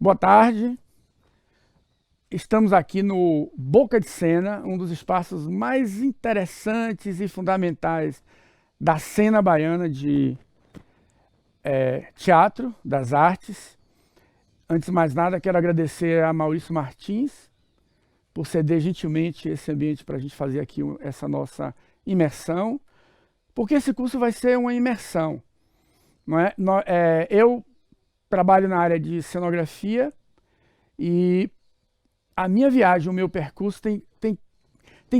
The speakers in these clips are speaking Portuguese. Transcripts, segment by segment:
Boa tarde. Estamos aqui no Boca de Cena, um dos espaços mais interessantes e fundamentais da cena baiana de teatro, das artes. Antes de mais nada, quero agradecer a Maurício Martins por ceder gentilmente esse ambiente para a gente fazer aqui essa nossa imersão, porque esse curso vai ser uma imersão. Não é? Eu trabalho na área de cenografia e a minha viagem, o meu percurso tem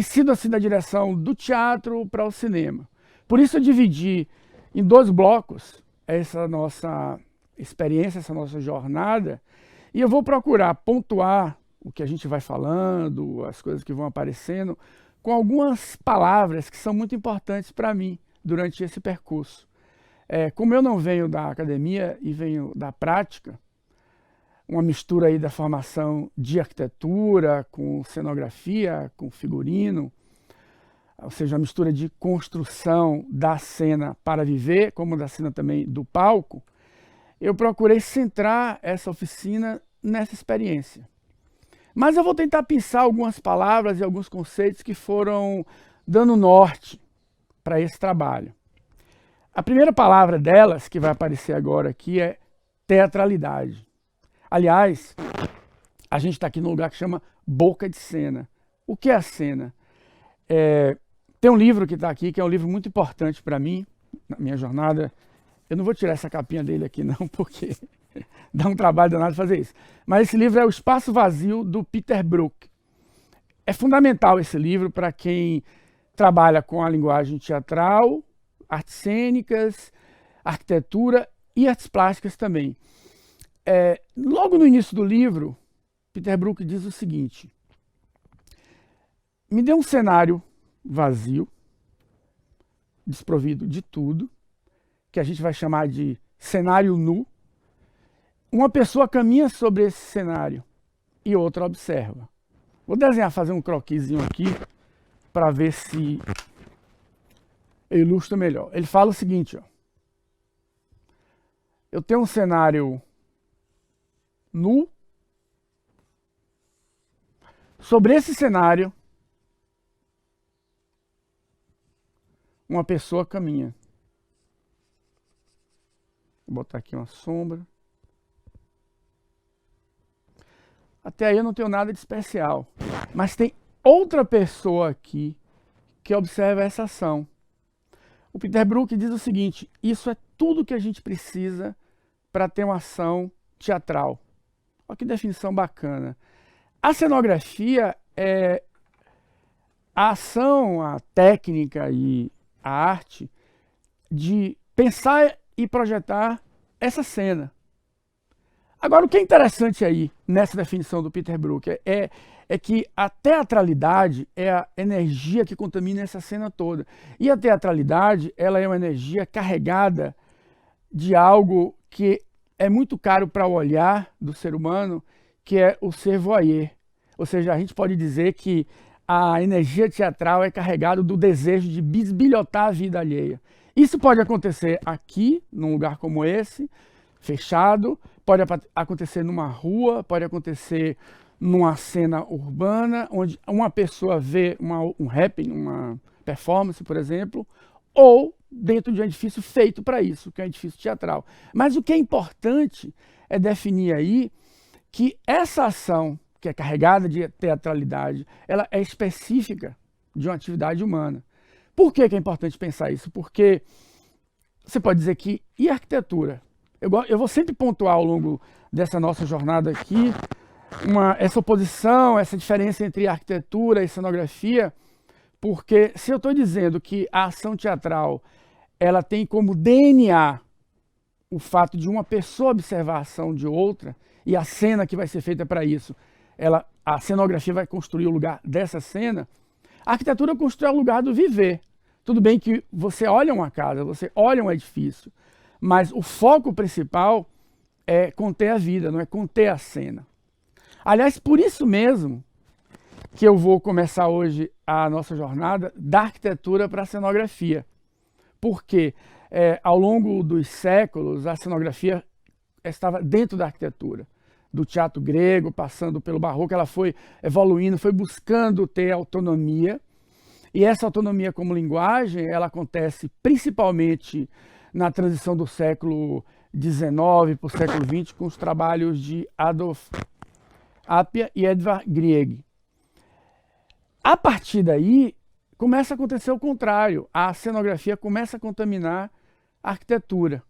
sido assim da direção do teatro para o cinema. Por isso eu dividi em 2 blocos essa nossa experiência, essa nossa jornada, e eu vou procurar pontuar o que a gente vai falando, as coisas que vão aparecendo, com algumas palavras que são muito importantes para mim durante esse percurso. Como eu não venho da academia e venho da prática, uma mistura aí da formação de arquitetura com cenografia, com figurino, ou seja, uma mistura de construção da cena para viver, como da cena também do palco, eu procurei centrar essa oficina nessa experiência. Mas eu vou tentar pensar algumas palavras e alguns conceitos que foram dando norte para esse trabalho. A primeira palavra delas, que vai aparecer agora aqui, é teatralidade. Aliás, a gente está aqui num lugar que chama Boca de Cena. O que é a cena? Tem um livro que está aqui, que é um livro muito importante para mim, na minha jornada. Eu não vou tirar essa capinha dele aqui não, porque dá um trabalho danado fazer isso. Mas esse livro é O Espaço Vazio, do Peter Brook. É fundamental esse livro para quem trabalha com a linguagem teatral, artes cênicas, arquitetura e artes plásticas também. Logo no início do livro, Peter Brook diz o seguinte: me dê um cenário vazio, desprovido de tudo, que a gente vai chamar de cenário nu. Uma pessoa caminha sobre esse cenário e outra observa. Vou desenhar, fazer um croquisinho aqui para ver se eu ilustro melhor. Ele fala o seguinte, ó: eu tenho um cenário nu. Sobre esse cenário, uma pessoa caminha. Vou botar aqui uma sombra. Até aí eu não tenho nada de especial. Mas tem outra pessoa aqui que observa essa ação. O Peter Brook diz o seguinte: isso é tudo que a gente precisa para ter uma ação teatral. Olha que definição bacana. A cenografia é a ação, a técnica e a arte de pensar e projetar essa cena. Agora, o que é interessante aí, nessa definição do Peter Brook, é que a teatralidade é a energia que contamina essa cena toda. E a teatralidade, ela é uma energia carregada de algo que é muito caro para o olhar do ser humano, que é o ser voyeur. Ou seja, a gente pode dizer que a energia teatral é carregada do desejo de bisbilhotar a vida alheia. Isso pode acontecer aqui, num lugar como esse, fechado, pode acontecer numa rua, pode acontecer numa cena urbana, onde uma pessoa vê um happening, uma performance, por exemplo, ou dentro de um edifício feito para isso, que é um edifício teatral. Mas o que é importante é definir aí que essa ação, que é carregada de teatralidade, ela é específica de uma atividade humana. Por que é importante pensar isso? Porque você pode dizer que, e a arquitetura? Eu vou sempre pontuar ao longo dessa nossa jornada aqui essa oposição, essa diferença entre arquitetura e cenografia, porque se eu estou dizendo que a ação teatral ela tem como DNA o fato de uma pessoa observar a ação de outra, e a cena que vai ser feita para isso, a cenografia vai construir o lugar dessa cena, a arquitetura constrói o lugar do viver. Tudo bem que você olha uma casa, você olha um edifício, mas o foco principal é conter a vida, não é conter a cena. Aliás, por isso mesmo que eu vou começar hoje a nossa jornada da arquitetura para a cenografia. Porque ao longo dos séculos a cenografia estava dentro da arquitetura. do teatro grego, passando pelo barroco, ela foi evoluindo, foi buscando ter autonomia. E essa autonomia como linguagem, ela acontece principalmente na transição do século XIX para o século XX, com os trabalhos de Adolf Appia e Edvard Grieg. A partir daí, começa a acontecer o contrário. A cenografia começa a contaminar a arquitetura.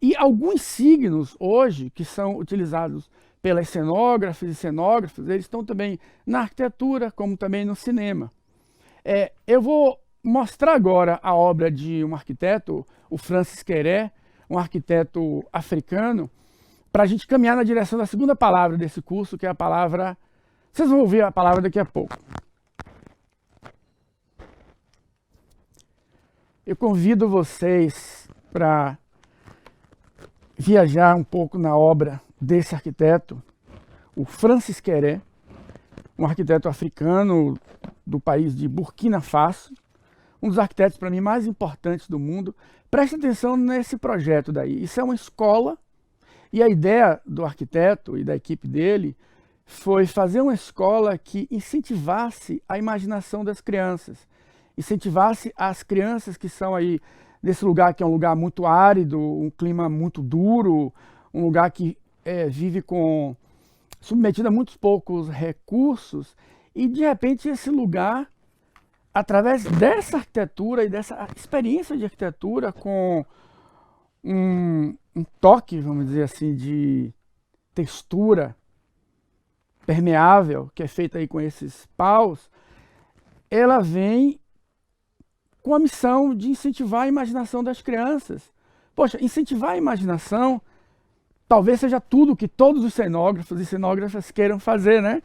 E alguns signos hoje, que são utilizados pelas cenógrafas e cenógrafos, eles estão também na arquitetura, como também no cinema. Eu vou mostrar agora a obra de um arquiteto, o Francis Quéré, um arquiteto africano, para a gente caminhar na direção da segunda palavra desse curso, que é a palavra... Vocês vão ouvir a palavra daqui a pouco. Eu convido vocês para viajar um pouco na obra desse arquiteto, o Francis Quéré, um arquiteto africano do país de Burkina Faso, um dos arquitetos para mim mais importantes do mundo. Preste atenção nesse projeto daí. Isso é uma escola e a ideia do arquiteto e da equipe dele foi fazer uma escola que incentivasse a imaginação das crianças, incentivasse as crianças que são aí desse lugar que é um lugar muito árido, um clima muito duro, um lugar que vive submetido a muitos poucos recursos, e de repente esse lugar, através dessa arquitetura e dessa experiência de arquitetura com um toque, vamos dizer assim, de textura permeável, que é feita aí com esses paus, ela vem com a missão de incentivar a imaginação das crianças. Poxa, incentivar a imaginação talvez seja tudo que todos os cenógrafos e cenógrafas queiram fazer, né?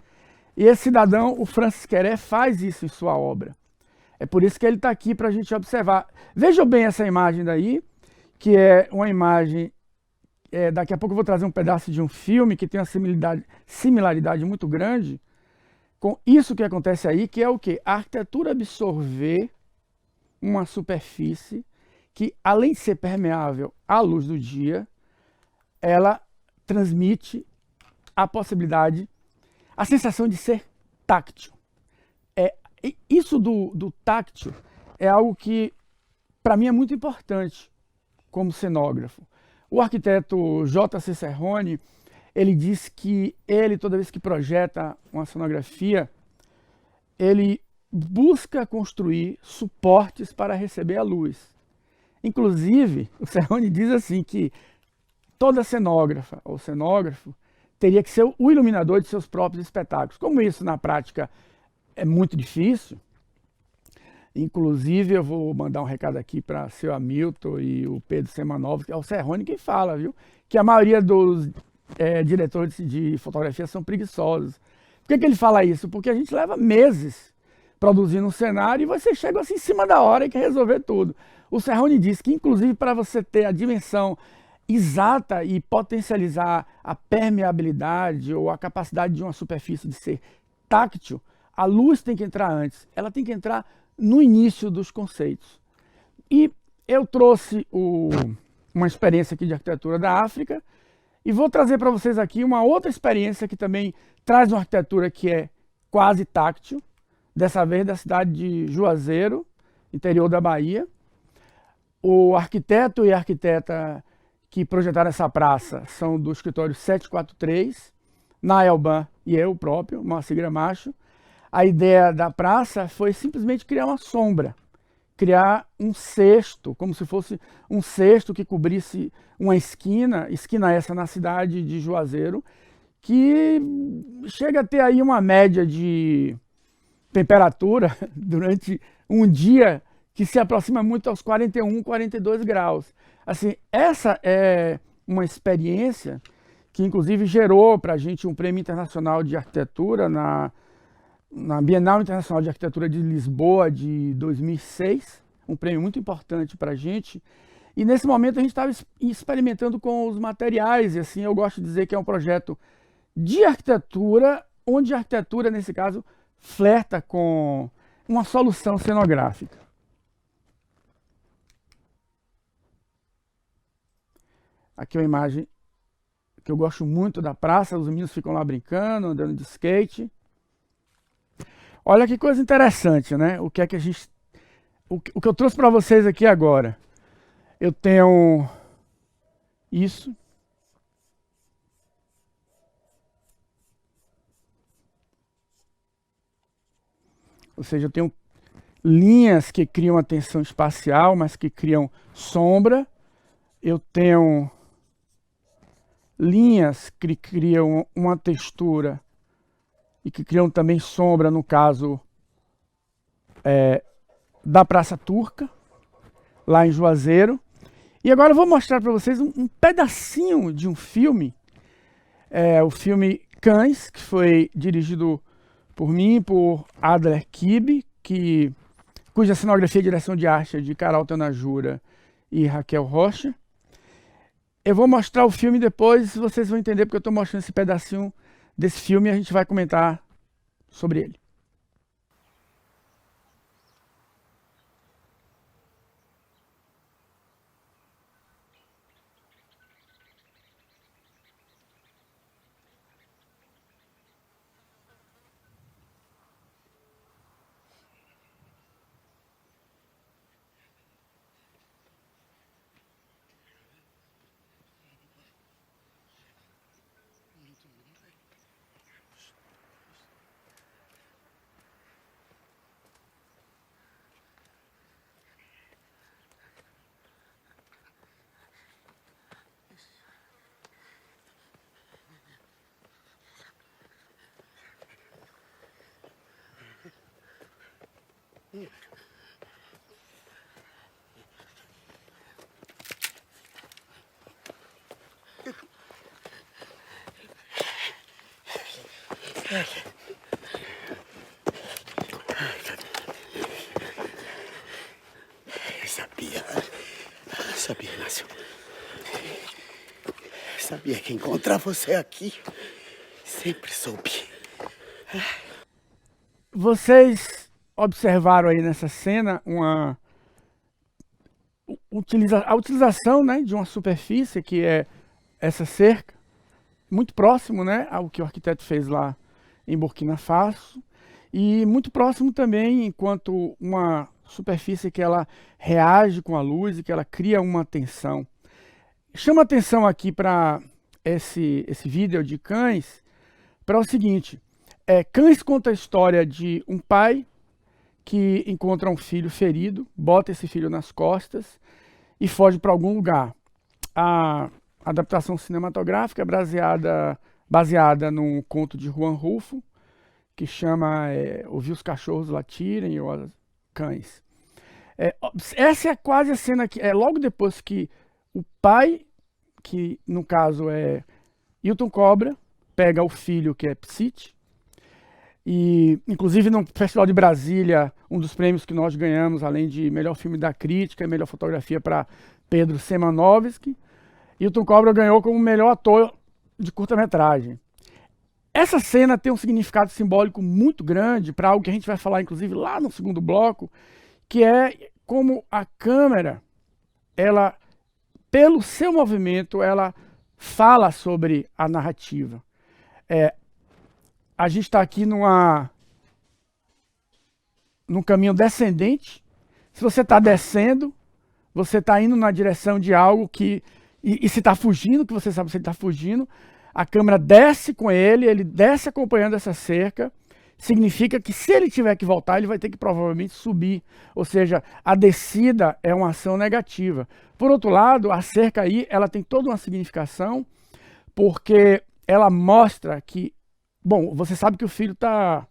E esse cidadão, o Francis Quéré, faz isso em sua obra. É por isso que ele está aqui para a gente observar. Vejam bem essa imagem daí, que é uma imagem... daqui a pouco eu vou trazer um pedaço de um filme que tem uma similaridade muito grande com isso que acontece aí, que é o quê? A arquitetura absorver uma superfície que, além de ser permeável à luz do dia, ela transmite a possibilidade, a sensação de ser táctil. Isso do táctil é algo que, para mim, é muito importante como cenógrafo. O arquiteto J.C. Cerrone, ele diz que ele, toda vez que projeta uma cenografia, ele busca construir suportes para receber a luz. Inclusive, o Cerrone diz assim que toda cenógrafa ou cenógrafo teria que ser o iluminador de seus próprios espetáculos. Como isso na prática é muito difícil, inclusive eu vou mandar um recado aqui para o seu Hamilton e o Pedro Semanov, que é o Cerrone quem fala, viu? Que a maioria dos diretores de fotografia são preguiçosos. Por que ele fala isso? Porque a gente leva meses produzindo um cenário e você chega assim em cima da hora e quer resolver tudo. O Cerrone diz que, inclusive, para você ter a dimensão exata e potencializar a permeabilidade ou a capacidade de uma superfície de ser táctil, a luz tem que entrar antes. Ela tem que entrar no início dos conceitos. E eu trouxe uma experiência aqui de arquitetura da África e vou trazer para vocês aqui uma outra experiência que também traz uma arquitetura que é quase táctil, dessa vez da cidade de Juazeiro, interior da Bahia. O arquiteto e a arquiteta que projetaram essa praça são do escritório 743, Nael Ban e eu próprio, Moacir Gramacho. A ideia da praça foi simplesmente criar uma sombra, criar um cesto, como se fosse um cesto que cobrisse uma esquina essa na cidade de Juazeiro, que chega a ter aí uma média de temperatura durante um dia que se aproxima muito aos 41, 42 graus. Assim, essa é uma experiência que inclusive gerou para a gente um prêmio internacional de arquitetura na Bienal Internacional de Arquitetura de Lisboa de 2006, um prêmio muito importante para a gente. E nesse momento a gente estava experimentando com os materiais, e assim eu gosto de dizer que é um projeto de arquitetura, onde a arquitetura, nesse caso, flerta com uma solução cenográfica. Aqui é uma imagem que eu gosto muito da praça, os meninos ficam lá brincando, andando de skate. Olha que coisa interessante, né? O que é que a gente, o que eu trouxe para vocês aqui agora. Eu tenho isso. Ou seja, eu tenho linhas que criam a tensão espacial, mas que criam sombra. Eu tenho linhas que criam uma textura e que criam também sombra, no caso da Praça Turca, lá em Juazeiro. E agora eu vou mostrar para vocês um pedacinho de um filme, o filme Cães, que foi dirigido por mim, por Adler Kibe, cuja cenografia e direção de arte é de Carol Tanajura e Raquel Rocha. Eu vou mostrar o filme depois, vocês vão entender porque eu estou mostrando esse pedacinho desse filme e a gente vai comentar sobre ele. Sabia, Inácio. Sabia que encontrar você aqui. Sempre soube. Vocês observaram aí nessa cena a utilização, né, de uma superfície que é essa cerca, muito próximo, né, ao que o arquiteto fez lá em Burkina Faso, e muito próximo também enquanto uma superfície que ela reage com a luz e que ela cria uma tensão. Chama atenção aqui para esse vídeo de Cães, para o seguinte, Cães conta a história de um pai que encontra um filho ferido, bota esse filho nas costas e foge para algum lugar. A adaptação cinematográfica é baseada num conto de Juan Rulfo, que chama Ouvir os Cachorros Latirem ou Os Cães. Essa é quase a cena que é logo depois que o pai, que no caso é Hilton Cobra, pega o filho que é Psite, e inclusive no Festival de Brasília, um dos prêmios que nós ganhamos, além de melhor filme da crítica e melhor fotografia para Pedro Semanovski, Hilton Cobra ganhou como melhor ator de curta-metragem. Essa cena tem um significado simbólico muito grande para algo que a gente vai falar inclusive lá no segundo bloco, que é como a câmera, ela, pelo seu movimento, ela fala sobre a narrativa. A gente está aqui num caminho descendente. Se você está descendo, você está indo na direção de algo que... E se está fugindo, que você sabe se ele está fugindo, a câmera desce com ele desce acompanhando essa cerca. Significa que se ele tiver que voltar, ele vai ter que provavelmente subir. Ou seja, a descida é uma ação negativa. Por outro lado, a cerca aí, ela tem toda uma significação, porque ela mostra que, bom, você sabe que o filho está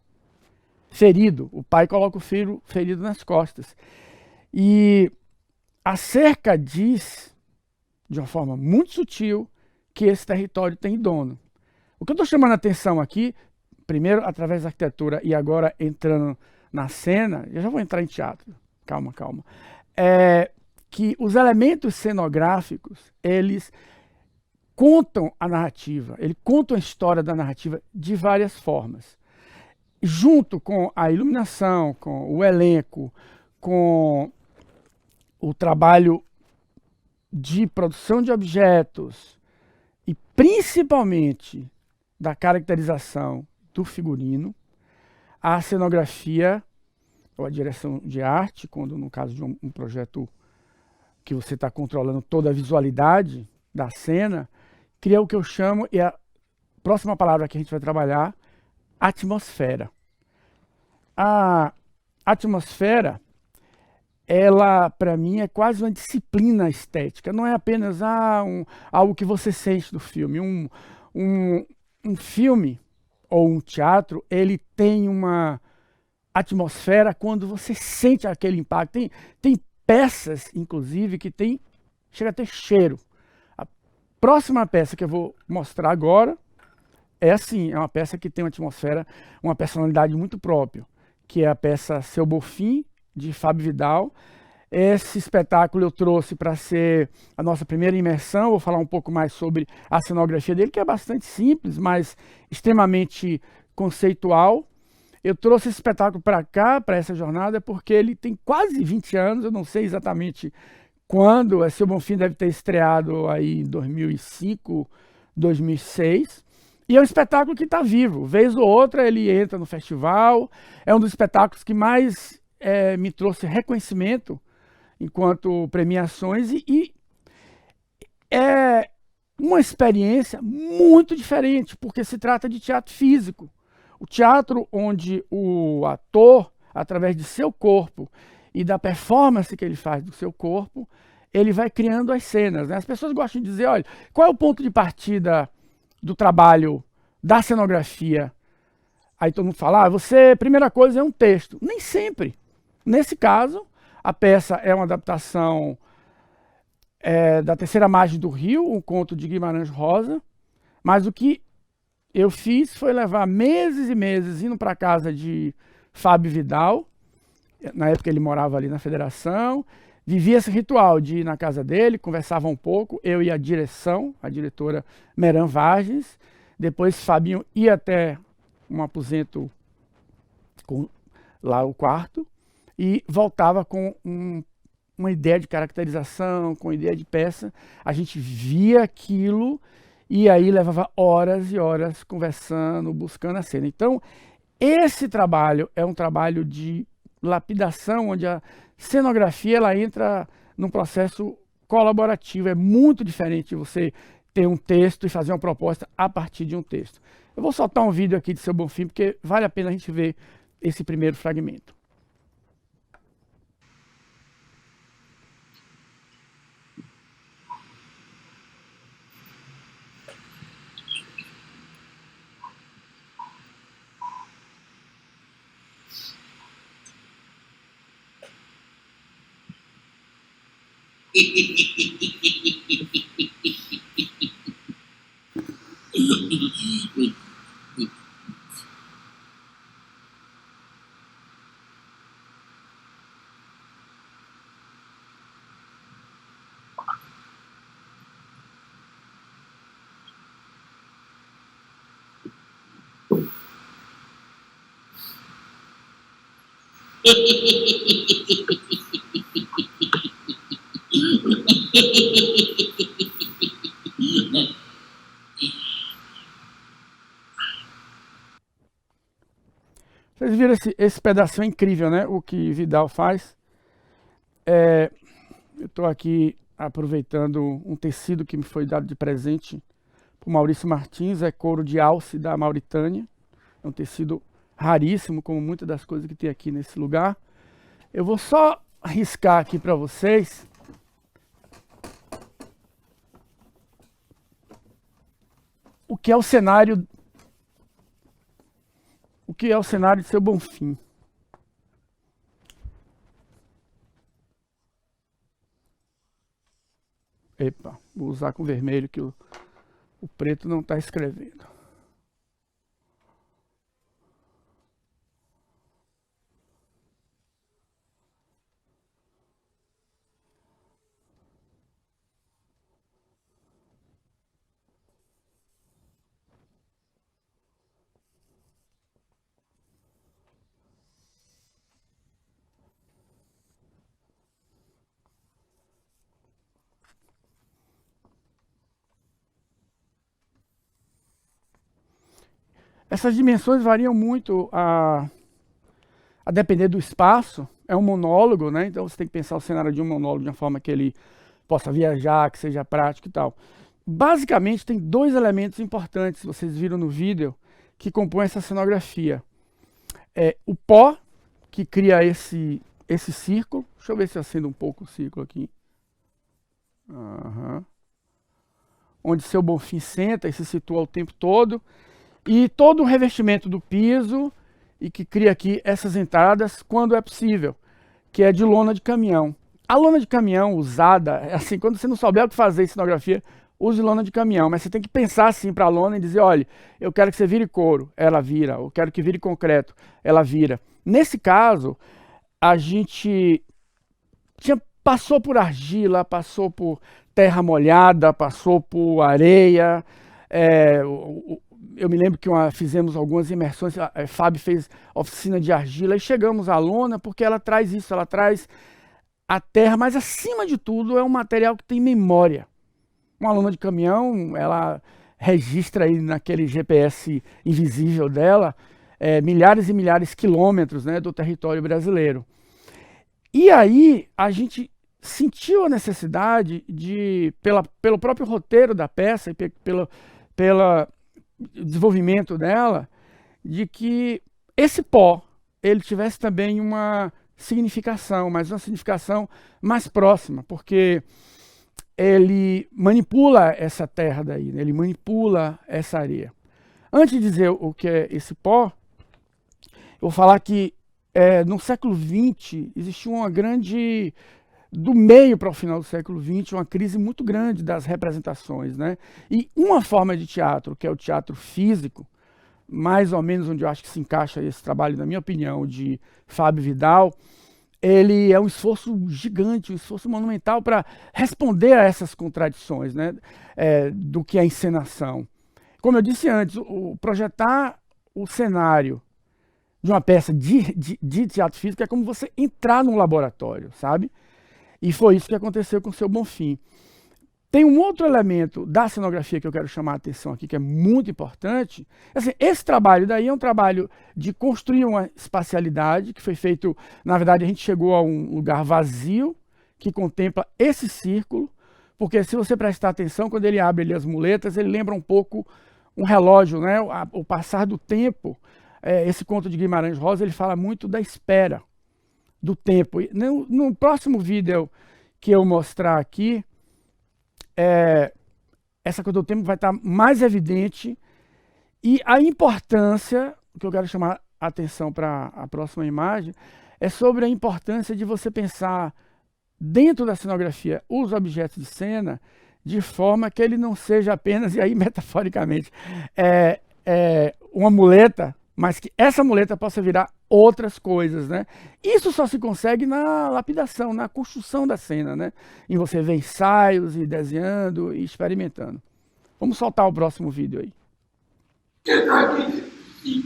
ferido. O pai coloca o filho ferido nas costas. E a cerca diz, de uma forma muito sutil, que esse território tem dono. O que eu estou chamando a atenção aqui, primeiro através da arquitetura e agora entrando na cena, eu já vou entrar em teatro, calma, é que os elementos cenográficos, eles contam a narrativa, eles contam a história da narrativa de várias formas. Junto com a iluminação, com o elenco, com o trabalho de produção de objetos, e principalmente da caracterização do figurino, a cenografia, ou a direção de arte, quando no caso de um projeto que você está controlando toda a visualidade da cena, cria o que eu chamo, e a próxima palavra que a gente vai trabalhar, atmosfera. A atmosfera, ela, para mim, é quase uma disciplina estética. Não é apenas algo que você sente do filme. Um filme ou um teatro, ele tem uma atmosfera quando você sente aquele impacto. Tem peças, inclusive, que chega a ter cheiro. A próxima peça que eu vou mostrar agora é assim, é uma peça que tem uma atmosfera, uma personalidade muito própria, que é a peça Seu Bonfim, de Fábio Vidal. Esse espetáculo eu trouxe para ser a nossa primeira imersão. Vou falar um pouco mais sobre a cenografia dele, que é bastante simples, mas extremamente conceitual. Eu trouxe esse espetáculo para cá, para essa jornada, porque ele tem quase 20 anos, eu não sei exatamente quando. Seu Bonfim deve ter estreado aí em 2005, 2006. E é um espetáculo que está vivo. Vez ou outra ele entra no festival. É um dos espetáculos que mais me trouxe reconhecimento enquanto premiações. E é uma experiência muito diferente, porque se trata de teatro físico. O teatro onde o ator, através de seu corpo e da performance que ele faz do seu corpo, ele vai criando as cenas, né? As pessoas gostam de dizer, olha, qual é o ponto de partida do trabalho da cenografia? Aí todo mundo fala, primeira coisa é um texto. Nem sempre. Nesse caso, a peça é uma adaptação da Terceira Margem do Rio, um conto de Guimarães Rosa, mas o que eu fiz foi levar meses e meses indo para a casa de Fábio Vidal. Na época ele morava ali na Federação. Vivia esse ritual de ir na casa dele, conversava um pouco, eu e a direção, a diretora Meran Varges. Depois Fabinho ia até um aposento lá o quarto e voltava com uma ideia de caracterização, com uma ideia de peça. A gente via aquilo e aí levava horas e horas conversando, buscando a cena. Então, esse trabalho é um trabalho de lapidação, onde a cenografia ela entra num processo colaborativo. É muito diferente de você ter um texto e fazer uma proposta a partir de um texto. Eu vou soltar um vídeo aqui de Seu Bonfim, porque vale a pena a gente ver esse primeiro fragmento. Vocês viram esse pedacinho incrível, né? O que Vidal faz. Eu estou aqui aproveitando um tecido que me foi dado de presente por Maurício Martins, é couro de alce da Mauritânia. É um tecido raríssimo, como muitas das coisas que tem aqui nesse lugar. Eu vou só riscar aqui para vocês. O que é o cenário de Seu Bonfim. Epa, vou usar com vermelho que o preto não está escrevendo. Essas dimensões variam muito a depender do espaço. É um monólogo, né? Então você tem que pensar o cenário de um monólogo de uma forma que ele possa viajar, que seja prático e tal. Basicamente tem dois elementos importantes, vocês viram no vídeo, que compõem essa cenografia. É o pó, que cria esse círculo. Deixa eu ver se eu acendo um pouco o círculo aqui. Uhum. Onde seu Bonfim senta e se situa o tempo todo. E todo o revestimento do piso, e que cria aqui essas entradas quando é possível, que é de lona de caminhão. A lona de caminhão usada, assim, quando você não souber o que fazer em cenografia, use lona de caminhão, mas você tem que pensar assim para a lona e dizer, olha, eu quero que você vire couro, ela vira, eu quero que vire concreto, ela vira. Nesse caso, a gente passou por argila, passou por terra molhada, passou por areia, eu me lembro que fizemos algumas imersões, a Fábio fez oficina de argila e chegamos à lona porque ela traz isso, ela traz a terra, mas acima de tudo é um material que tem memória. Uma lona de caminhão, ela registra aí naquele GPS invisível dela milhares e milhares de quilômetros, né, do território brasileiro. E aí a gente sentiu a necessidade de, pelo próprio roteiro da peça e pelo desenvolvimento dela, de que esse pó ele tivesse também uma significação, mas uma significação mais próxima, porque ele manipula essa terra daí, né? Ele manipula essa areia. Antes de dizer o que é esse pó, eu vou falar que no século XX existiu uma grande, do meio para o final do século XX, uma crise muito grande das representações, né? E uma forma de teatro, que é o teatro físico, mais ou menos onde eu acho que se encaixa esse trabalho, na minha opinião, de Fábio Vidal, ele é um esforço gigante, um esforço monumental para responder a essas contradições, né? Do que é a encenação. Como eu disse antes, projetar o cenário de uma peça de teatro físico é como você entrar num laboratório, sabe? E foi isso que aconteceu com o seu Bonfim. Tem um outro elemento da cenografia que eu quero chamar a atenção aqui, que é muito importante. Assim, esse trabalho daí é um trabalho de construir uma espacialidade, que foi feito, na verdade, a gente chegou a um lugar vazio, que contempla esse círculo, porque se você prestar atenção, quando ele abre ali as muletas, ele lembra um pouco um relógio, né? O passar do tempo. Esse conto de Guimarães Rosa, ele fala muito da espera, do tempo. No próximo vídeo que eu mostrar aqui, essa coisa do tempo vai estar mais evidente, e a importância, que eu quero chamar a atenção para a próxima imagem, é sobre a importância de você pensar dentro da cenografia os objetos de cena de forma que ele não seja apenas, e aí metaforicamente, uma muleta, mas que essa muleta possa virar outras coisas, né? Isso só se consegue na lapidação, na construção da cena, né? E você vê ensaios, e desenhando, e experimentando. Vamos soltar o próximo vídeo aí. Eu tô aqui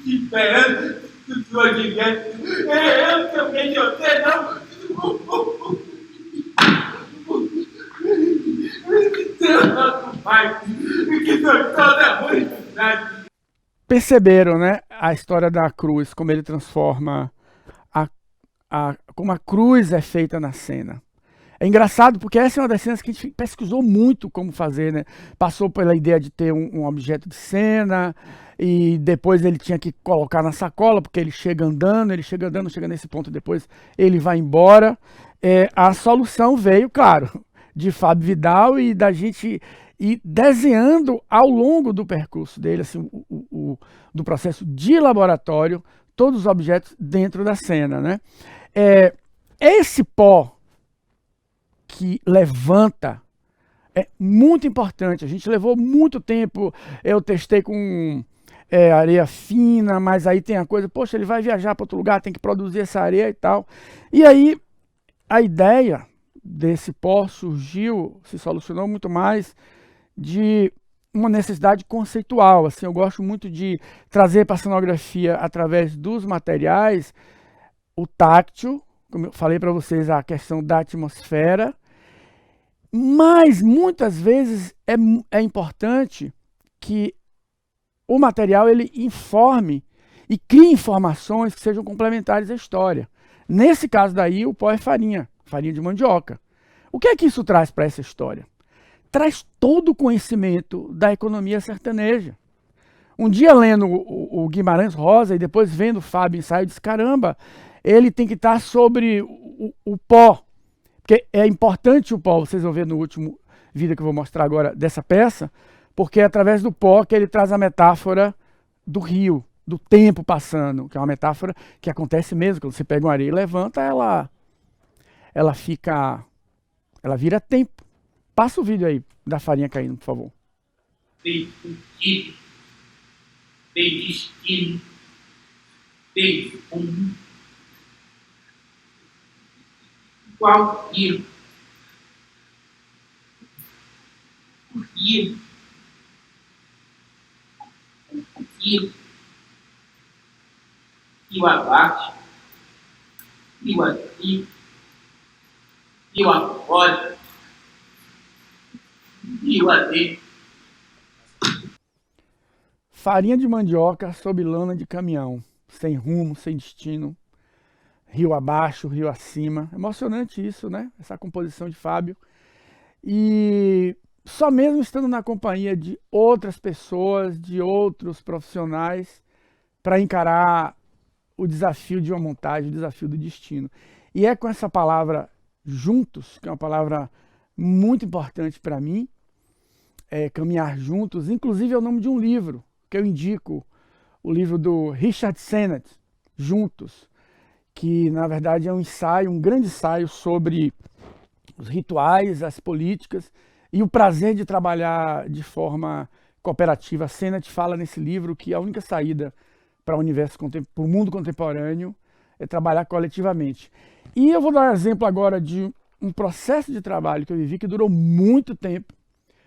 esperando o seu advento. Eu também de você, não. Deus nosso Pai, que toda muito. Perceberam, né, a história da cruz, como ele transforma, como a cruz é feita na cena. É engraçado porque essa é uma das cenas que a gente pesquisou muito como fazer, né? Passou pela ideia de ter um objeto de cena, e depois ele tinha que colocar na sacola, porque ele chega andando, chega nesse ponto, depois ele vai embora. A solução veio, claro, de Fábio Vidal e da gente ir desenhando ao longo do percurso dele, assim, do processo de laboratório, todos os objetos dentro da cena, né? Esse pó que levanta é muito importante. A gente levou muito tempo, eu testei com areia fina, mas aí tem a coisa, poxa, ele vai viajar para outro lugar, tem que produzir essa areia e tal. E aí a ideia desse pó surgiu, se solucionou muito mais de uma necessidade conceitual. Assim, eu gosto muito de trazer para a cenografia, através dos materiais, o táctil, como eu falei para vocês, a questão da atmosfera, mas muitas vezes é importante que o material ele informe e crie informações que sejam complementares à história. Nesse caso daí, o pó é farinha de mandioca. O que é que isso traz para essa história? Traz todo o conhecimento da economia sertaneja. Um dia lendo o Guimarães Rosa e depois vendo o Fábio ensaio, eu disse, caramba, ele tem que estar sobre o pó, porque é importante o pó, vocês vão ver no último vídeo que eu vou mostrar agora dessa peça, porque é através do pó que ele traz a metáfora do rio, do tempo passando, que é uma metáfora que acontece mesmo, quando você pega uma areia e levanta, ela vira tempo. Passa o vídeo aí da farinha caindo, por favor. Bem curtido, bem destino, bem fundo, igual rio, o rio, rio abaixo, rio aqui, rio afora, rio adentro. Farinha de mandioca sob lona de caminhão, sem rumo, sem destino, rio abaixo, rio acima. Emocionante isso, né? Essa composição de Fábio. E só mesmo estando na companhia de outras pessoas, de outros profissionais, para encarar o desafio de uma montagem, o desafio do destino. E é com essa palavra juntos, que é uma palavra muito importante para mim, caminhar juntos, inclusive é o nome de um livro que eu indico, o livro do Richard Sennett, Juntos, que na verdade é um ensaio, um grande ensaio sobre os rituais, as políticas e o prazer de trabalhar de forma cooperativa. Sennett fala nesse livro que a única saída para o universo, para o mundo contemporâneo, é trabalhar coletivamente. E eu vou dar um exemplo agora de um processo de trabalho que eu vivi que durou muito tempo,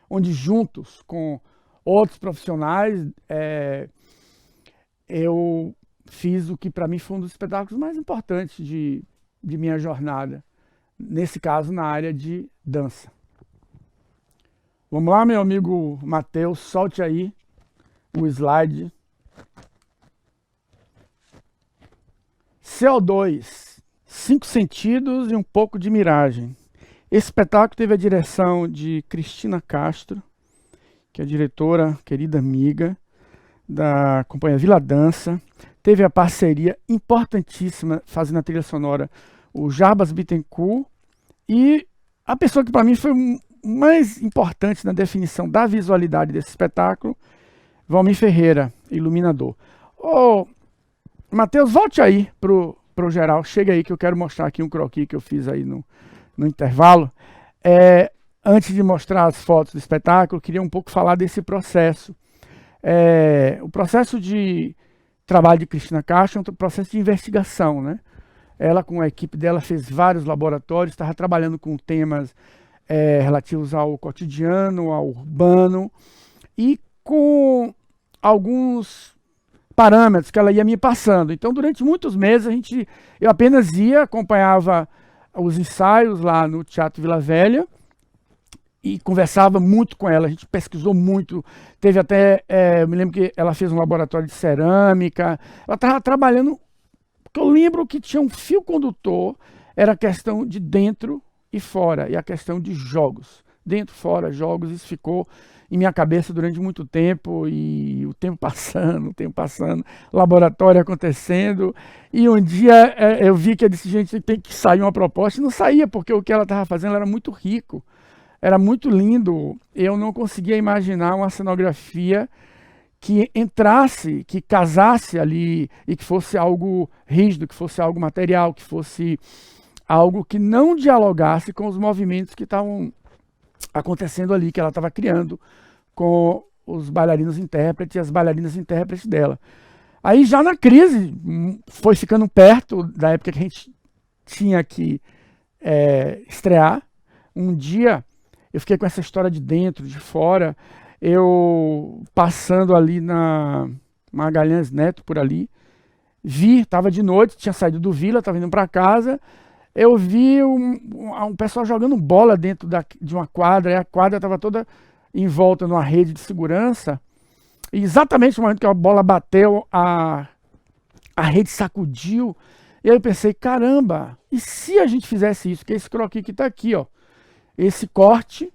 onde juntos com outros profissionais, eu fiz o que para mim foi um dos espetáculos mais importantes de minha jornada, nesse caso na área de dança. Vamos lá, meu amigo Matheus, solte aí o slide. CO2, 5 sentidos e um pouco de miragem. Esse espetáculo teve a direção de Cristina Castro, que é diretora, querida amiga da companhia Vila Dança. Teve a parceria importantíssima, fazendo a trilha sonora, o Jarbas Bittencourt. E a pessoa que para mim foi mais importante na definição da visualidade desse espetáculo, Valmir Ferreira, iluminador. Ô, Matheus, volte aí pro geral, chega aí que eu quero mostrar aqui um croquis que eu fiz aí no intervalo. Antes de mostrar as fotos do espetáculo, eu queria um pouco falar desse processo. O processo de trabalho de Cristina Castro é um processo de investigação, né? Ela, com a equipe dela, fez vários laboratórios, estava trabalhando com temas relativos ao cotidiano, ao urbano, e com alguns parâmetros que ela ia me passando. Então, durante muitos meses, eu apenas acompanhava os ensaios lá no Teatro Vila Velha, e conversava muito com ela, a gente pesquisou muito, teve até, eu me lembro que ela fez um laboratório de cerâmica, ela estava trabalhando, porque eu lembro que tinha um fio condutor, era a questão de dentro e fora, e a questão de jogos, dentro, fora, jogos, isso ficou em minha cabeça durante muito tempo, e o tempo passando, laboratório acontecendo, e um dia eu vi que eu disse, gente, tem que sair uma proposta, e não saía, porque o que ela estava fazendo era muito rico, era muito lindo, eu não conseguia imaginar uma cenografia que entrasse, que casasse ali, e que fosse algo rígido, que fosse algo material, que fosse algo que não dialogasse com os movimentos que estavam acontecendo ali, que ela estava criando com os bailarinos intérpretes e as bailarinas intérpretes dela. Aí já na crise, foi ficando perto da época que a gente tinha que estrear, um dia eu fiquei com essa história de dentro, de fora, eu passando ali na Magalhães Neto, por ali, estava de noite, tinha saído do Vila, estava indo para casa, eu vi um pessoal jogando bola dentro de uma quadra, e a quadra estava toda em volta numa rede de segurança, E exatamente no momento que a bola bateu, a rede sacudiu. E aí eu pensei, caramba, e se a gente fizesse isso? Que esse croquis que está aqui, ó. Esse corte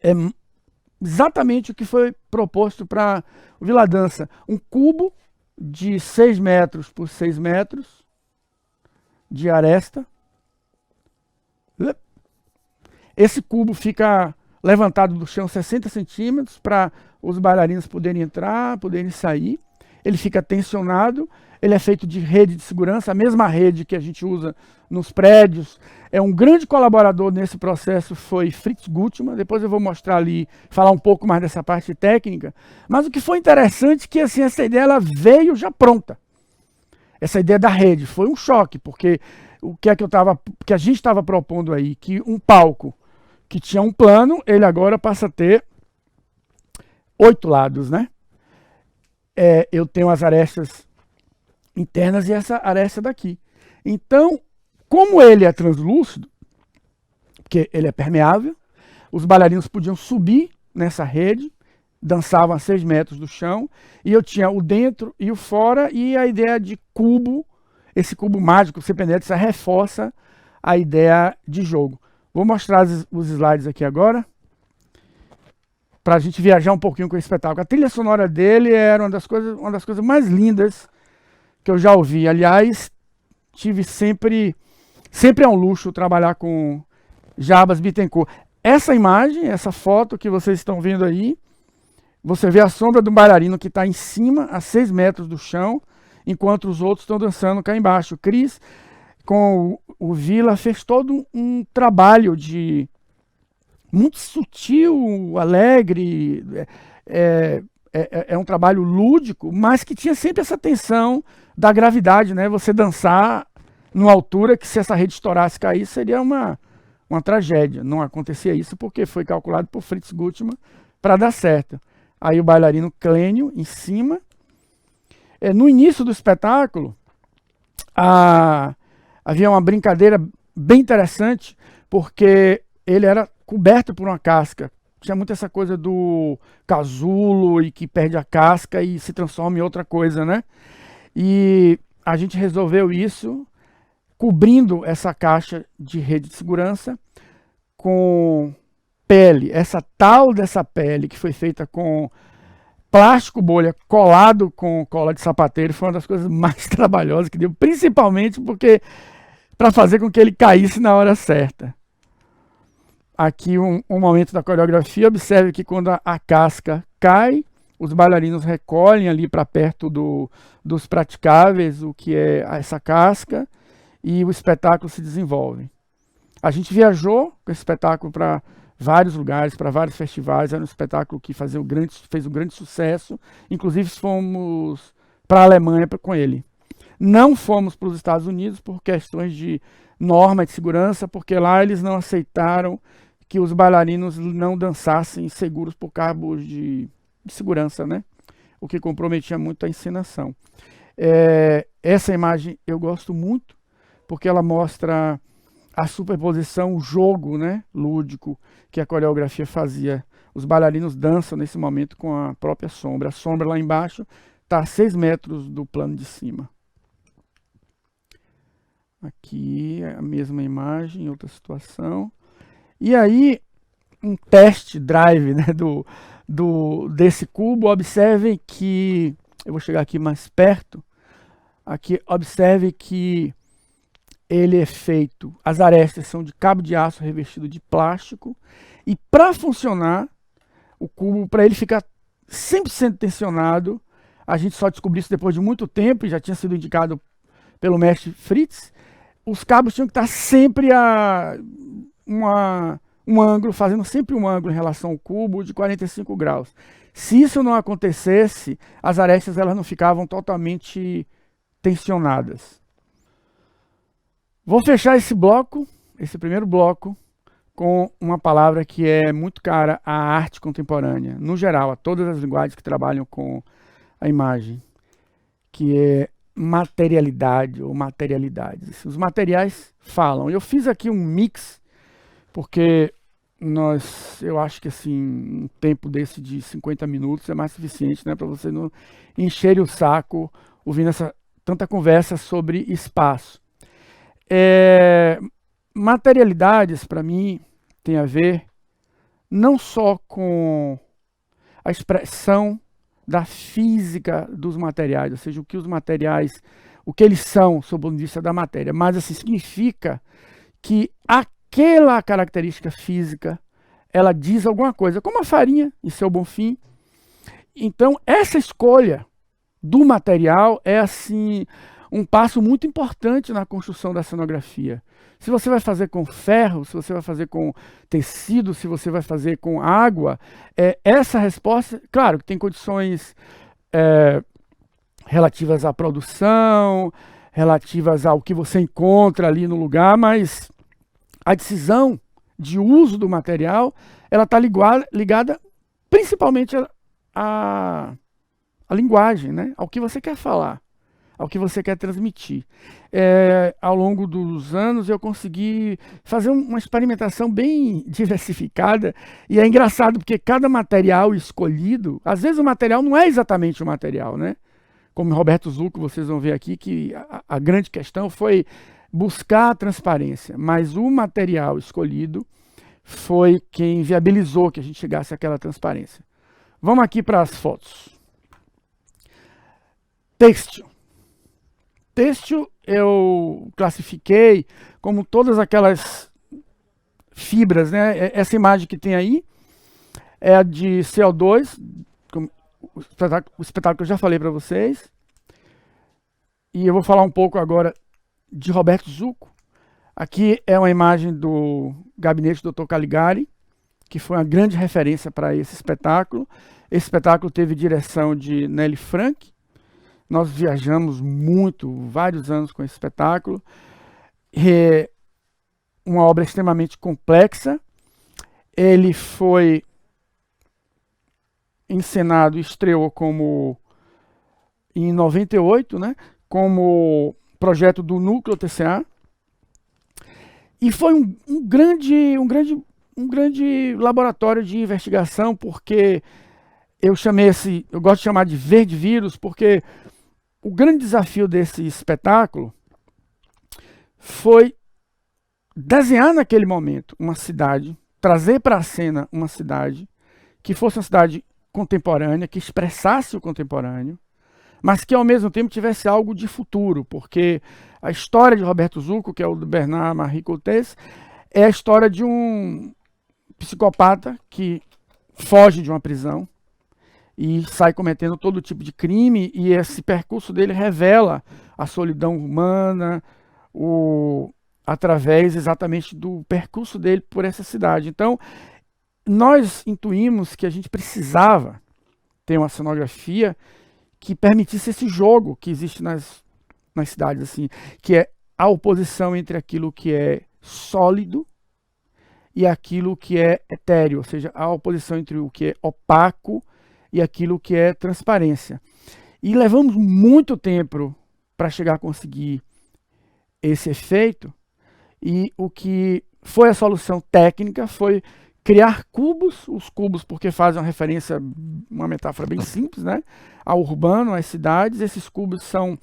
é exatamente o que foi proposto para o Vila Dança. Um cubo de 6 metros por 6 metros de aresta. Esse cubo fica levantado do chão 60 centímetros para os bailarinos poderem entrar, poderem sair. Ele fica tensionado, ele é feito de rede de segurança, a mesma rede que a gente usa nos prédios. É um grande colaborador nesse processo foi Fritz Gutmann. Depois eu vou mostrar ali, falar um pouco mais dessa parte técnica. Mas o que foi interessante é que assim, essa ideia ela veio já pronta. Essa ideia da rede foi um choque, porque o que é que a gente estava propondo aí, que um palco que tinha um plano, ele agora passa a ter 8 lados, né? Eu tenho as arestas internas e essa aresta daqui. Então, como ele é translúcido, porque ele é permeável, os bailarinos podiam subir nessa rede, dançavam a 6 metros do chão, e eu tinha o dentro e o fora, e a ideia de cubo, esse cubo mágico, você penetra, reforça a ideia de jogo. Vou mostrar os slides aqui agora, para a gente viajar um pouquinho com o espetáculo. A trilha sonora dele era uma das coisas mais lindas que eu já ouvi. Aliás, tive sempre é um luxo trabalhar com Jarbas Bittencourt. Essa imagem, essa foto que vocês estão vendo aí, você vê a sombra do bailarino que está em cima, a 6 metros do chão, enquanto os outros estão dançando cá embaixo. O Cris, com o Vila, fez todo um trabalho de muito sutil, alegre, é um trabalho lúdico, mas que tinha sempre essa tensão da gravidade, né? Você dançar numa altura que, se essa rede estourasse e caísse, seria uma tragédia. Não acontecia isso porque foi calculado por Fritz Gutmann para dar certo. Aí o bailarino Clênio em cima. No início do espetáculo, havia uma brincadeira bem interessante, porque ele era coberto por uma casca. Tinha muito essa coisa do casulo e que perde a casca e se transforma em outra coisa, né? E a gente resolveu isso cobrindo essa caixa de rede de segurança com pele. Essa tal dessa pele que foi feita com plástico bolha colado com cola de sapateiro foi uma das coisas mais trabalhosas que deu, principalmente porque para fazer com que ele caísse na hora certa. Aqui um momento da coreografia, observe que quando a casca cai, os bailarinos recolhem ali para perto dos praticáveis o que é essa casca e o espetáculo se desenvolve. A gente viajou com esse espetáculo para vários lugares, para vários festivais, era um espetáculo que fez um grande sucesso, inclusive fomos para a Alemanha com ele. Não fomos para os Estados Unidos por questões de norma de segurança, porque lá eles não aceitaram que os bailarinos não dançassem seguros por cabos de segurança, né? O que comprometia muito a encenação. Essa imagem eu gosto muito, porque ela mostra a superposição, o jogo, né, lúdico que a coreografia fazia. Os bailarinos dançam nesse momento com a própria sombra. A sombra lá embaixo está a 6 metros do plano de cima. Aqui a mesma imagem, outra situação. E aí, um test drive, né, desse cubo. Observem que, eu vou chegar aqui mais perto, aqui observe que ele é feito, as arestas são de cabo de aço revestido de plástico, e para funcionar, o cubo, para ele ficar 100% tensionado, a gente só descobriu isso depois de muito tempo, e já tinha sido indicado pelo mestre Fritz, os cabos tinham que estar sempre um ângulo, fazendo sempre um ângulo em relação ao cubo de 45 graus. Se isso não acontecesse, as arestas elas não ficavam totalmente tensionadas. Vou fechar esse bloco, esse primeiro bloco, com uma palavra que é muito cara à arte contemporânea, no geral, a todas as linguagens que trabalham com a imagem, que é materialidade ou materialidades. Os materiais falam. Eu fiz aqui um mix, porque eu acho que assim, um tempo desse de 50 minutos é mais suficiente, né, para você não encher o saco ouvindo tanta conversa sobre espaço. Materialidades, para mim, tem a ver não só com a expressão da física dos materiais, ou seja, o que eles são, sob o ponto de vista da matéria, mas assim, significa que aquela característica física, ela diz alguma coisa, como a farinha em seu Bonfim. Então, essa escolha do material é assim um passo muito importante na construção da cenografia. Se você vai fazer com ferro, se você vai fazer com tecido, se você vai fazer com água, essa resposta, claro que tem condições relativas à produção, relativas ao que você encontra ali no lugar, mas a decisão de uso do material, ela está ligada principalmente à linguagem, né? Ao que você quer falar, ao que você quer transmitir. Ao longo dos anos eu consegui fazer uma experimentação bem diversificada, e é engraçado porque cada material escolhido, às vezes o material não é exatamente o material, né? Como Roberto Zucco, vocês vão ver aqui que a grande questão foi buscar a transparência, mas o material escolhido foi quem viabilizou que a gente chegasse àquela transparência. Vamos aqui para as fotos. Têxtil. Têxtil eu classifiquei como todas aquelas fibras, né? Essa imagem que tem aí é a de CO2, o espetáculo que eu já falei para vocês. E eu vou falar um pouco agora de Roberto Zucco. Aqui é uma imagem do gabinete do Dr. Caligari, que foi uma grande referência para esse espetáculo. Esse espetáculo teve direção de Nelly Frank. Nós viajamos muito, vários anos com esse espetáculo. É uma obra extremamente complexa. Ele foi encenado, estreou em 98, né, como projeto do Núcleo TCA. E foi um grande laboratório de investigação, porque eu gosto de chamar de verde vírus, porque o grande desafio desse espetáculo foi desenhar naquele momento uma cidade, trazer para a cena uma cidade que fosse uma cidade contemporânea, que expressasse o contemporâneo, mas que ao mesmo tempo tivesse algo de futuro, porque a história de Roberto Zucco, que é o do Bernard-Marie Coutts, é a história de um psicopata que foge de uma prisão e sai cometendo todo tipo de crime, e esse percurso dele revela a solidão humana, através exatamente do percurso dele por essa cidade. Então, nós intuímos que a gente precisava ter uma cenografia que permitisse esse jogo que existe nas cidades, assim, que é a oposição entre aquilo que é sólido e aquilo que é etéreo, ou seja, a oposição entre o que é opaco e aquilo que é transparência. E levamos muito tempo para chegar a conseguir esse efeito, e o que foi a solução técnica foi criar cubos, os cubos porque fazem uma referência, uma metáfora bem simples, né, ao urbano, às cidades. Esses cubos são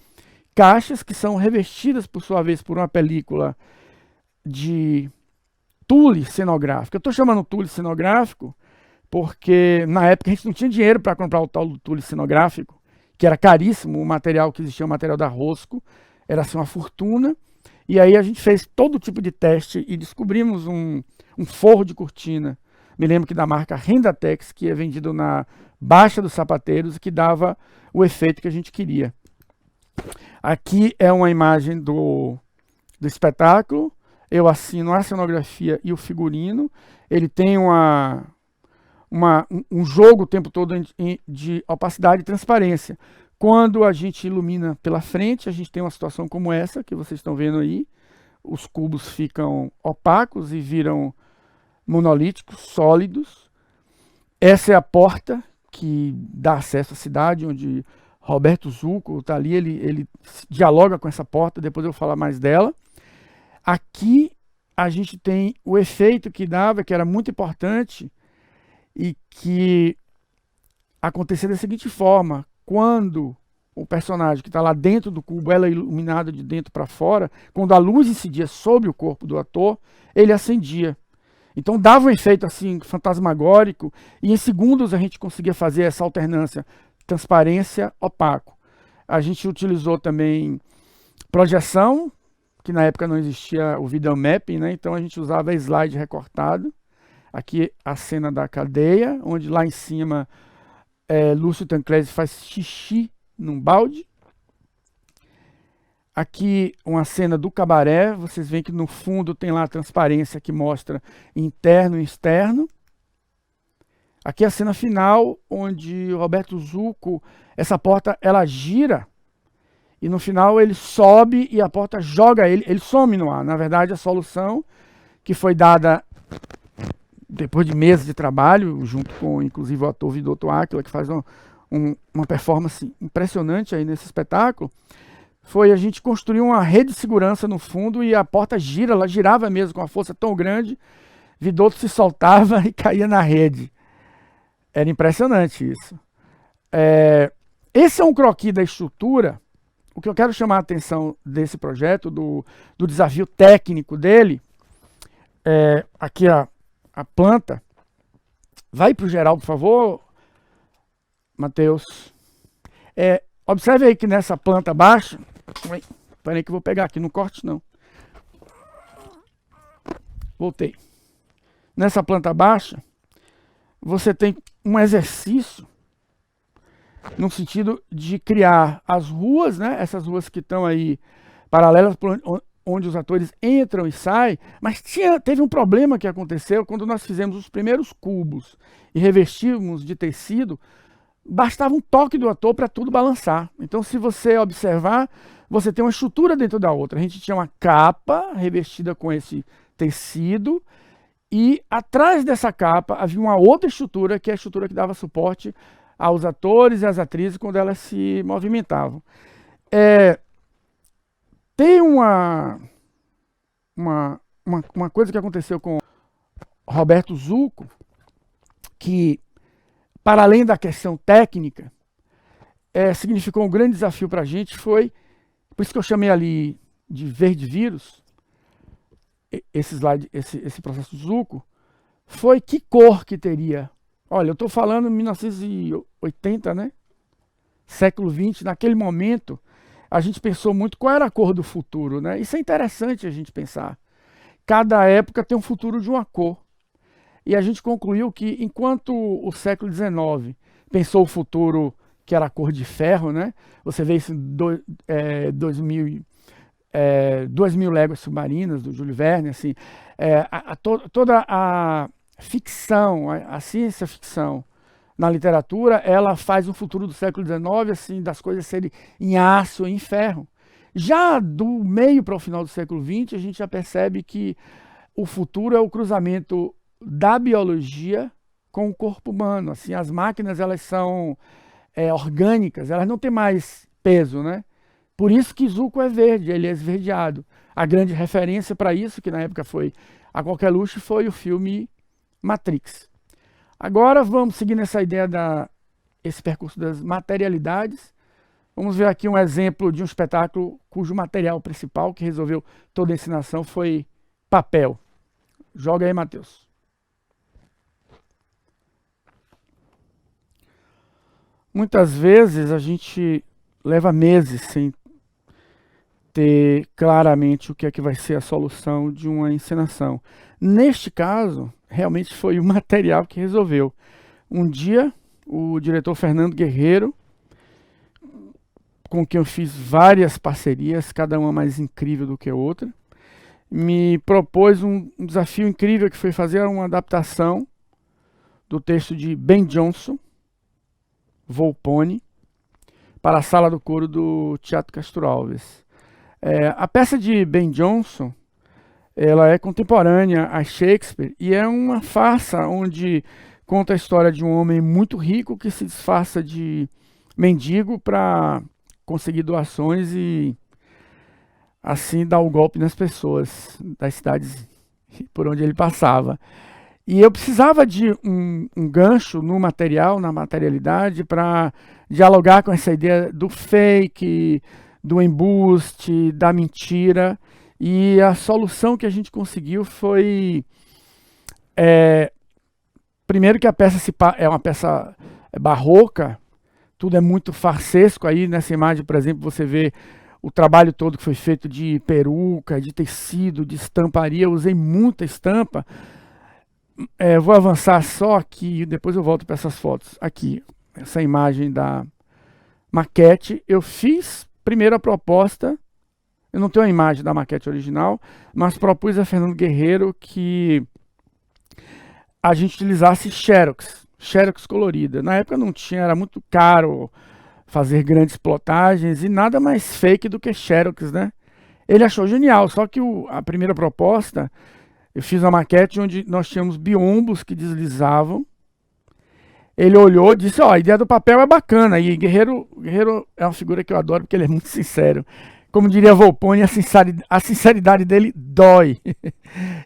caixas que são revestidas, por sua vez, por uma película de tule cenográfico. Eu estou chamando tule cenográfico porque na época a gente não tinha dinheiro para comprar o tal do tule cenográfico, que era caríssimo. O material que existia, o material da Rosco, era assim uma fortuna. E aí a gente fez todo tipo de teste e descobrimos um forro de cortina, me lembro que da marca Rendatex, que é vendido na Baixa dos Sapateiros, e que dava o efeito que a gente queria. Aqui é uma imagem do espetáculo. Eu assino a cenografia e o figurino. Ele tem um jogo o tempo todo de opacidade e transparência. Quando a gente ilumina pela frente, a gente tem uma situação como essa que vocês estão vendo aí. Os cubos ficam opacos e viram monolíticos, sólidos. Essa é a porta que dá acesso à cidade, onde Roberto Zucco está ali, ele dialoga com essa porta, depois eu vou falar mais dela. Aqui a gente tem o efeito que dava, que era muito importante, e que acontecia da seguinte forma: quando o personagem que está lá dentro do cubo, ela é iluminada de dentro para fora, quando a luz incidia sobre o corpo do ator, ele acendia. Então dava um efeito assim fantasmagórico, e em segundos a gente conseguia fazer essa alternância transparência, opaco. A gente utilizou também projeção, que na época não existia o video mapping, né? Então a gente usava slide recortado. Aqui a cena da cadeia, onde lá em cima Lúcio Tancredi faz xixi num balde. Aqui uma cena do cabaré, vocês veem que no fundo tem lá a transparência que mostra interno e externo. Aqui a cena final, onde o Roberto Zucco, essa porta ela gira, e no final ele sobe e a porta joga ele some no ar. Na verdade, a solução que foi dada depois de meses de trabalho, junto com inclusive o ator Vidotto Áquila, que faz uma performance impressionante aí nesse espetáculo, foi a gente construir uma rede de segurança no fundo, e a porta gira, ela girava mesmo com uma força tão grande, Vidotto se soltava e caía na rede. Era impressionante isso. Esse é um croquis da estrutura. O que eu quero chamar a atenção desse projeto, do desafio técnico dele, aqui a planta. Vai para o geral, por favor, Matheus. Observe aí que nessa planta baixa... Espera aí que eu vou pegar aqui, não corte não. Voltei. Nessa planta baixa, você tem um exercício no sentido de criar as ruas, né? Essas ruas que estão aí paralelas, por onde os atores entram e saem, mas teve um problema que aconteceu quando nós fizemos os primeiros cubos e revestimos de tecido. Bastava um toque do ator para tudo balançar. Então, se você observar, você tem uma estrutura dentro da outra. A gente tinha uma capa revestida com esse tecido, e atrás dessa capa havia uma outra estrutura, que é a estrutura que dava suporte aos atores e às atrizes quando elas se movimentavam. Tem uma coisa que aconteceu com Roberto Zucco, que, para além da questão técnica, significou um grande desafio para a gente. Foi por isso que eu chamei ali de verde vírus, esse processo Zucco. Foi que cor que teria. Olha, eu estou falando em 1980, né? Século XX. Naquele momento, a gente pensou muito qual era a cor do futuro, né? Isso é interessante a gente pensar. Cada época tem um futuro de uma cor. E a gente concluiu que, enquanto o século XIX pensou o futuro que era a cor de ferro, né? Você vê isso em 2000 Léguas Submarinas, do Júlio Verne, assim, toda a ficção, a ciência-ficção na literatura, ela faz um futuro do século XIX, assim, das coisas serem em aço, em ferro. Já do meio para o final do século XX, a gente já percebe que o futuro é o cruzamento da biologia com o corpo humano. Assim, as máquinas, elas são orgânicas, elas não têm mais peso, né? Por isso que Zucco é verde, ele é esverdeado. A grande referência para isso, que na época foi a qualquer luxo, foi o filme Matrix. Agora vamos seguir nessa ideia esse percurso das materialidades. Vamos ver aqui um exemplo de um espetáculo cujo material principal que resolveu toda a encenação foi papel. Joga aí, Matheus. Muitas vezes a gente leva meses sem ter claramente o que é que vai ser a solução de uma encenação. Neste caso, realmente foi o material que resolveu. Um dia, o diretor Fernando Guerreiro, com quem eu fiz várias parcerias, cada uma mais incrível do que a outra, me propôs um desafio incrível, que foi fazer uma adaptação do texto de Ben Jonson, Volpone, para a sala do coro do Teatro Castro Alves. A peça de Ben Jonson, ela é contemporânea a Shakespeare, e é uma farsa onde conta a história de um homem muito rico que se disfarça de mendigo para conseguir doações e assim dar o golpe nas pessoas das cidades por onde ele passava. E eu precisava de um gancho no material, na materialidade, para dialogar com essa ideia do fake, do embuste, da mentira. E a solução que a gente conseguiu foi... primeiro que a peça é uma peça barroca, tudo é muito farsesco. Aí nessa imagem, por exemplo, você vê o trabalho todo que foi feito de peruca, de tecido, de estamparia. Eu usei muita estampa. Vou avançar só aqui, depois eu volto para essas fotos. Aqui, essa imagem da maquete. Eu fiz primeiro a proposta, eu não tenho a imagem da maquete original, mas propus a Fernando Guerreiro que a gente utilizasse Xerox colorida. Na época não tinha, era muito caro fazer grandes plotagens e nada mais fake do que Xerox, né? Ele achou genial, só que a primeira proposta, eu fiz uma maquete onde nós tínhamos biombos que deslizavam. Ele olhou e disse, a ideia do papel é bacana. E Guerreiro é uma figura que eu adoro porque ele é muito sincero. Como diria Volpone, a sinceridade dele dói.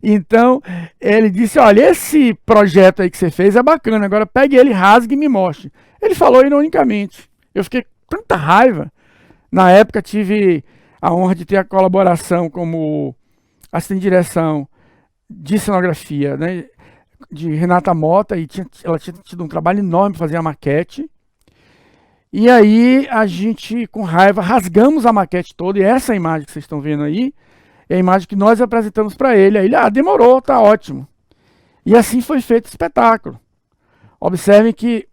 Então, ele disse, olha, esse projeto aí que você fez é bacana, agora pegue ele, rasgue e me mostre. Ele falou ironicamente. Eu fiquei com tanta raiva. Na época tive a honra de ter a colaboração como assistente de direção de cenografia, né, de Renata Mota, e ela tinha tido um trabalho enorme para fazer a maquete. E aí a gente, com raiva, rasgamos a maquete toda, e essa imagem que vocês estão vendo aí é a imagem que nós apresentamos para ele. Aí ele, demorou, tá ótimo. E assim foi feito o espetáculo. Observem que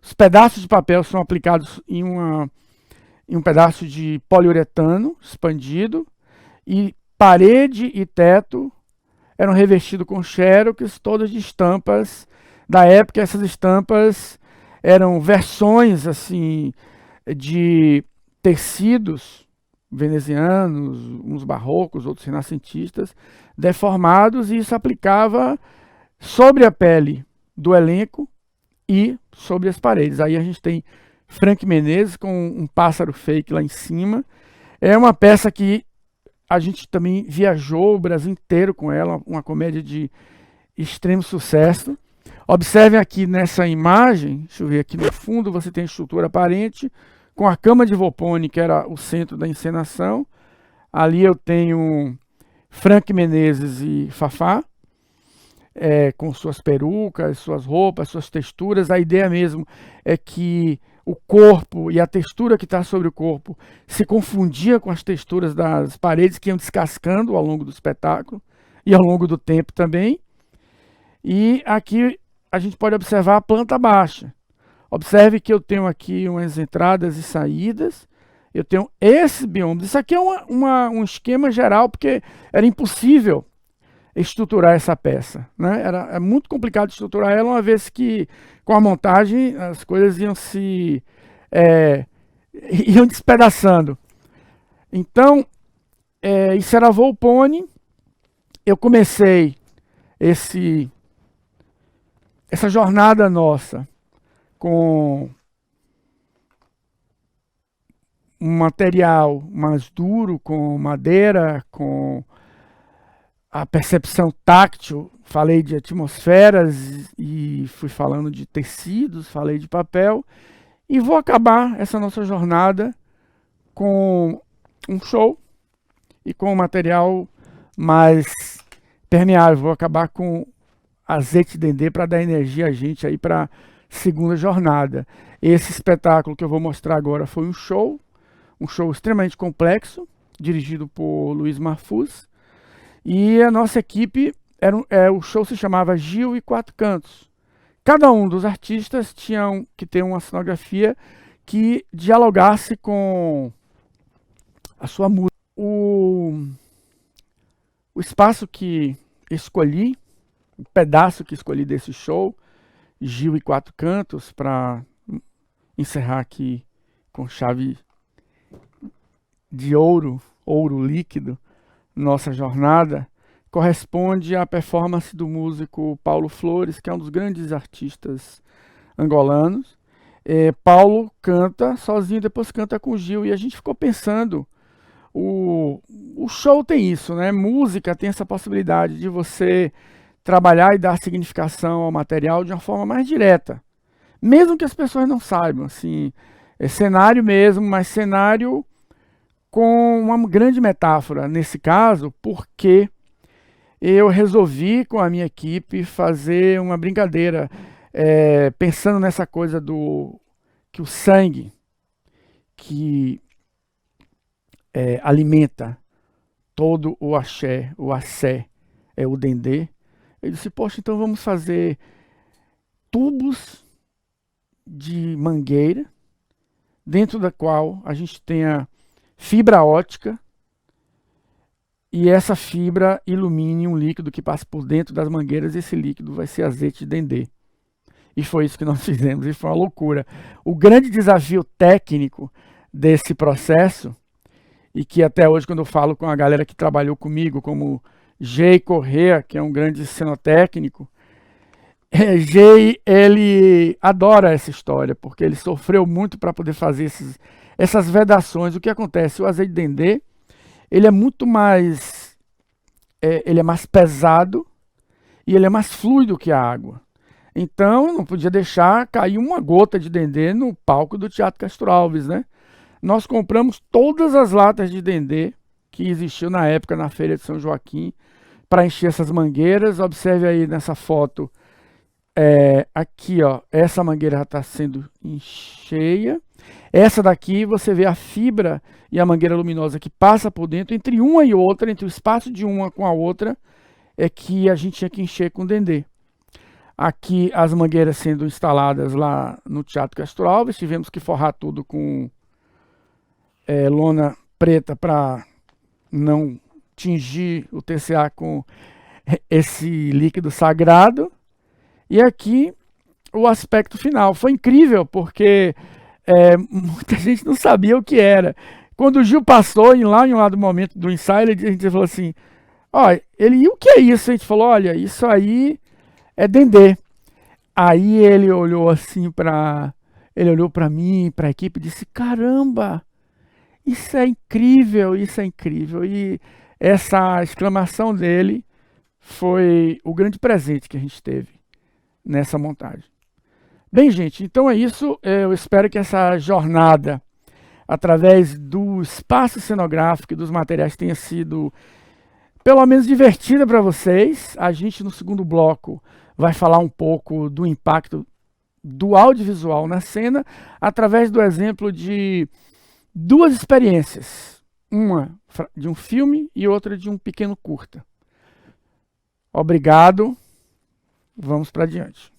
os pedaços de papel são aplicados em um pedaço de poliuretano expandido, e parede e teto eram revestidos com xerox, todas de estampas da época. Essas estampas eram versões assim de tecidos venezianos, uns barrocos, outros renascentistas, deformados, e isso aplicava sobre a pele do elenco e sobre as paredes. Aí a gente tem Frank Menezes com um pássaro fake lá em cima. É uma peça que a gente também viajou o Brasil inteiro com ela, uma comédia de extremo sucesso. Observem aqui nessa imagem, deixa eu ver aqui no fundo, você tem a estrutura aparente, com a cama de Volpone, que era o centro da encenação. Ali eu tenho Frank Menezes e Fafá, com suas perucas, suas roupas, suas texturas. A ideia mesmo é que o corpo e a textura que está sobre o corpo se confundia com as texturas das paredes, que iam descascando ao longo do espetáculo e ao longo do tempo também. E aqui a gente pode observar a planta baixa. Observe que eu tenho aqui umas entradas e saídas. Eu tenho esses biomas. Isso aqui é um esquema geral, porque era impossível estruturar essa peça, né? É muito complicado estruturar ela, uma vez que com a montagem as coisas iam iam despedaçando. Então, isso era Volpone. Eu comecei essa jornada nossa com um material mais duro, com madeira, com a percepção táctil. Falei de atmosferas e fui falando de tecidos, falei de papel, e vou acabar essa nossa jornada com um show e com um material mais permeável. Vou acabar com azeite de dendê para dar energia a gente aí para segunda jornada. Esse espetáculo que eu vou mostrar agora foi um show extremamente complexo, dirigido por Luiz Marfuz. E a nossa equipe, o show se chamava Gil e Quatro Cantos. Cada um dos artistas tinha que ter uma cenografia que dialogasse com a sua música. O espaço que escolhi, o pedaço que escolhi desse show, Gil e Quatro Cantos, para encerrar aqui com chave de ouro líquido, nossa jornada, corresponde à performance do músico Paulo Flores, que é um dos grandes artistas angolanos. Paulo canta sozinho, depois canta com Gil, e a gente ficou pensando o o show tem isso, né? Música tem essa possibilidade de você trabalhar e dar significação ao material de uma forma mais direta. Mesmo que as pessoas não saibam, assim, é cenário mesmo, mas cenário com uma grande metáfora nesse caso, porque eu resolvi com a minha equipe fazer uma brincadeira, pensando nessa coisa do que o sangue que alimenta todo o axé, o axé, o dendê. Eu disse, poxa, então vamos fazer tubos de mangueira, dentro da qual a gente tenha fibra ótica, e essa fibra ilumine um líquido que passa por dentro das mangueiras, e esse líquido vai ser azeite de dendê. E foi isso que nós fizemos, e foi uma loucura. O grande desafio técnico desse processo, e que até hoje, quando eu falo com a galera que trabalhou comigo, como Jay Correa, que é um grande cenotécnico, Jay, ele adora essa história, porque ele sofreu muito para poder fazer essas vedações. O que acontece? O azeite de dendê, ele é muito mais, ele é mais pesado e ele é mais fluido que a água. Então, não podia deixar cair uma gota de dendê no palco do Teatro Castro Alves, né? Nós compramos todas as latas de dendê que existiam na época na Feira de São Joaquim para encher essas mangueiras. Observe aí nessa foto, aqui, ó, essa mangueira já está sendo cheia. Essa daqui você vê a fibra e a mangueira luminosa que passa por dentro. Entre uma e outra, entre o espaço de uma com a outra, é que a gente tinha que encher com dendê. Aqui as mangueiras sendo instaladas lá no Teatro Castro Alves. Tivemos que forrar tudo com lona preta para não tingir o TCA com esse líquido sagrado. E aqui o aspecto final. Foi incrível, porque muita gente não sabia o que era. Quando o Gil passou, lá em um lado momento do ensaio, a gente falou assim, e o que é isso? A gente falou, olha, isso aí é dendê. Aí ele olhou assim ele olhou para mim, para a equipe, e disse, caramba, isso é incrível, isso é incrível. E essa exclamação dele foi o grande presente que a gente teve nessa montagem. Bem, gente, então é isso. Eu espero que essa jornada, através do espaço cenográfico e dos materiais, tenha sido pelo menos divertida para vocês. A gente, no segundo bloco, vai falar um pouco do impacto do audiovisual na cena, através do exemplo de duas experiências. Uma de um filme e outra de um pequeno curta. Obrigado. Vamos para adiante.